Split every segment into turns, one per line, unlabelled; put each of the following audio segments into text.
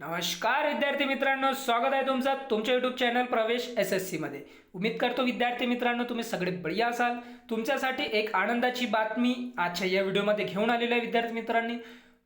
नमस्कार विद्यार्थी मित्रांनो, स्वागत आहे तुमचं तुमच्या यूट्यूब चॅनल प्रवेश SSC मध्ये। उम्मीद करतो विद्यार्थी मित्रांनो तुम्ही सगळे बढिया असाल। तुमच्यासाठी एक आनंदाची बातमी आजच्या या व्हिडिओमध्ये घेऊन आलेली आहे विद्यार्थी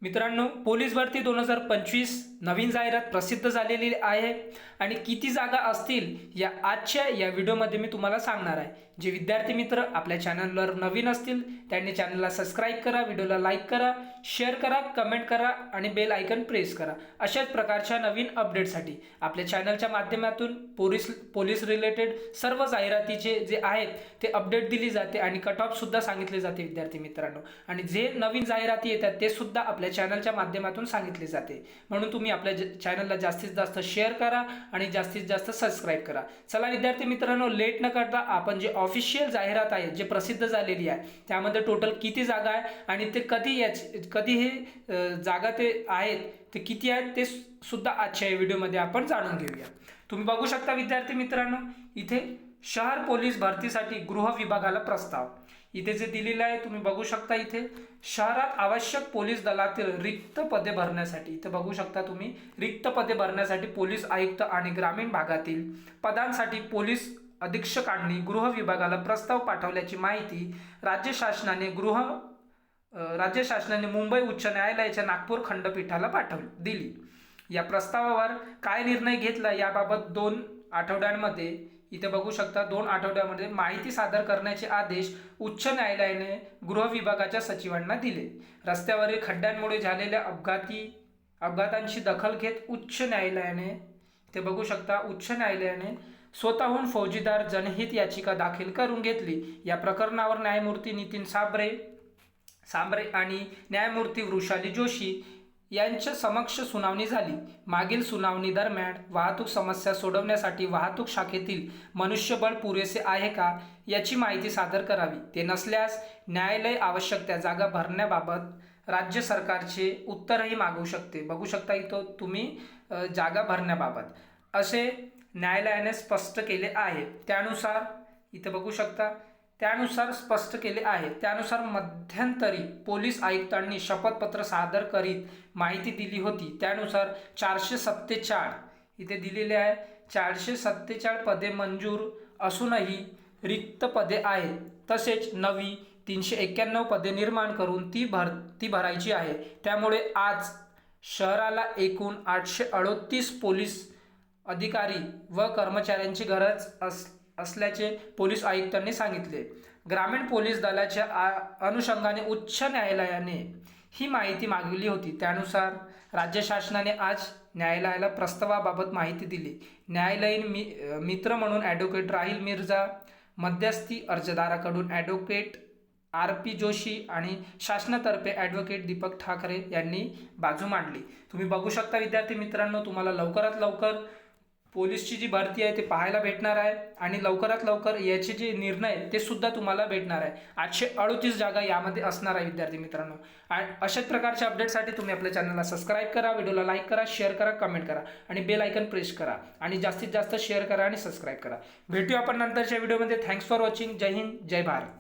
मित्रांनो पोलीस भरती 2025 नवीन जाहिरात प्रसिद्ध झालेली आहे आणि किती जागा असतील या आजच्या या व्हिडिओमध्ये मी तुम्हाला सांगणार आहे। जे विद्यार्थी मित्र आपल्या चॅनलवर नवीन असतील त्यांनी चॅनलला सबस्क्राइब करा, व्हिडिओला लाईक करा, शेअर करा, कमेंट करा आणि बेल आयकॉन प्रेस करा। अशाच प्रकारच्या नवीन अपडेटसाठी आपल्या चॅनलच्या माध्यमातून पोलीस रिलेटेड सर्व जाहिरातीचे जे आहेत ते अपडेट दिली जाते आणि कट ऑफ सुद्धा सांगितले जाते विद्यार्थी मित्रांनो। आणि जे नवीन जाहिराती येतात ते सुद्धा आपल्या चॅनलच्या माध्यमातून सांगितले जाते, म्हणून तुम्ही आपल्या चॅनलला जास्तीत जास्त शेअर करा आणि जास्तीत जास्त सबस्क्राइब करा। चला विद्यार्थी मित्रांनो, लेट न करता आपण जे ऑफिशियल जाहिरात आहे जे प्रसिद्ध झालेली आहे त्यामध्ये टोटल किती जागा आहे आणि ते कधी हे जागा ते आहेत ते किती आहेत ते सुद्धा आजच्या व्हिडिओमध्ये आपण जाणून घेऊया। तुम्ही बघू शकता विद्यार्थी मित्रांनो, इथे शहर पोलीस भरतीसाठी गृह विभागाला प्रस्ताव इथे जे दिलेले आहे तुम्ही बघू शकता। इथे शहरात आवश्यक पोलीस दलातील रिक्त पदे भरण्यासाठी इथे बघू शकता तुम्ही रिक्त पदे भरण्यासाठी पोलीस आयुक्त आणि ग्रामीण भागातील पदांसाठी पोलीस अधीक्षकांनी गृह विभागाला प्रस्ताव पाठवल्याची माहिती राज्य शासनाने मुंबई उच्च न्यायालयाच्या नागपूर खंडपीठाला दिली। या प्रस्तावावर काय निर्णय घेतला याबाबत 2 आठवड्यांमध्ये इथे बघू शकता 2 आठवड्यामध्ये माहिती सादर करण्याचे आदेश उच्च न्यायालयाने गृह विभागाच्या सचिवांना दिले। रस्त्यावरील खड्ड्यांमुळे झालेल्या अपघातांची दखल घेत उच्च न्यायालयाने ते बघू शकता उच्च न्यायालयाने स्वतःहून फौजदार जनहित याचिका दाखल करून घेतली। या प्रकरणावर न्यायमूर्ती नितीन सांबरे आणि न्यायमूर्ती वृषाली जोशी यांच्या समक्ष सुनावणी झाली। मागील सुनावणी दरम्यान वाहतूक समस्या सोडवण्यासाठी वाहतूक शाखेतील मनुष्यबळ पुरेसे आहे का याची माहिती सादर करावी। ते नसल्यास न्यायालय आवश्यक त्या जागा भरण्याबाबत राज्य सरकारचे उत्तरही मागवू शकते। बघू शकता इथं तुम्ही जागा भरण्याबाबत असे न्यायालयाने स्पष्ट केले आहे। त्यानुसार इथे बघू शकता त्यानुसार स्पष्ट केले आहे। त्यानुसार मध्यंतरी पोलीस आयुक्तांनी शपथपत्र सादर करीत माहिती दिली होती। त्यानुसार 447 इथे दिलेले आहे 447 पदे मंजूर असूनही रिक्त पदे आहेत। तसेच नवी 391 पदे निर्माण करून ती भरायची आहे। त्यामुळे आज शहराला एकूण 838 पोलीस अधिकारी व कर्मचाऱ्यांची गरज असल्याचे पोलीस आयुक्तांनी सांगितले। ग्रामीण पोलीस दलाच्या अनुषंगाने उच्च न्यायालयाने ही माहिती मागवली होती। त्यानुसार राज्य शासनाने आज न्यायालयाला प्रस्तावाबाबत माहिती दिली। न्यायालयीन मित्र म्हणून ॲडव्होकेट राहिल मिर्झा, मध्यस्थी अर्जदाराकडून ॲडव्होकेट RP जोशी आणि शासनातर्फे ॲडव्होकेट दीपक ठाकरे यांनी बाजू मांडली। तुम्ही बघू शकता विद्यार्थी मित्रांनो, तुम्हाला लवकरात लवकर पोलीसची जी भरती आहे ते पाहायला भेटणार आहे आणि लवकरात लवकर याचे जे निर्णय ते सुद्धा तुम्हाला भेटणार आहे। 838 जागा यामध्ये असणार आहे विद्यार्थी मित्रांनो। आणि अशाच प्रकारच्या अपडेटसाठी तुम्ही आपल्या चॅनलला सबस्क्राइब करा, व्हिडिओला लाईक करा, शेअर करा, कमेंट करा आणि बेल आयकॉन प्रेस करा आणि जास्तीत जास्त शेअर करा आणि सबस्क्राइब करा। भेटूया आपण नंतरच्या व्हिडिओमध्ये। Thanks for watching. जय हिंद, जय भारत।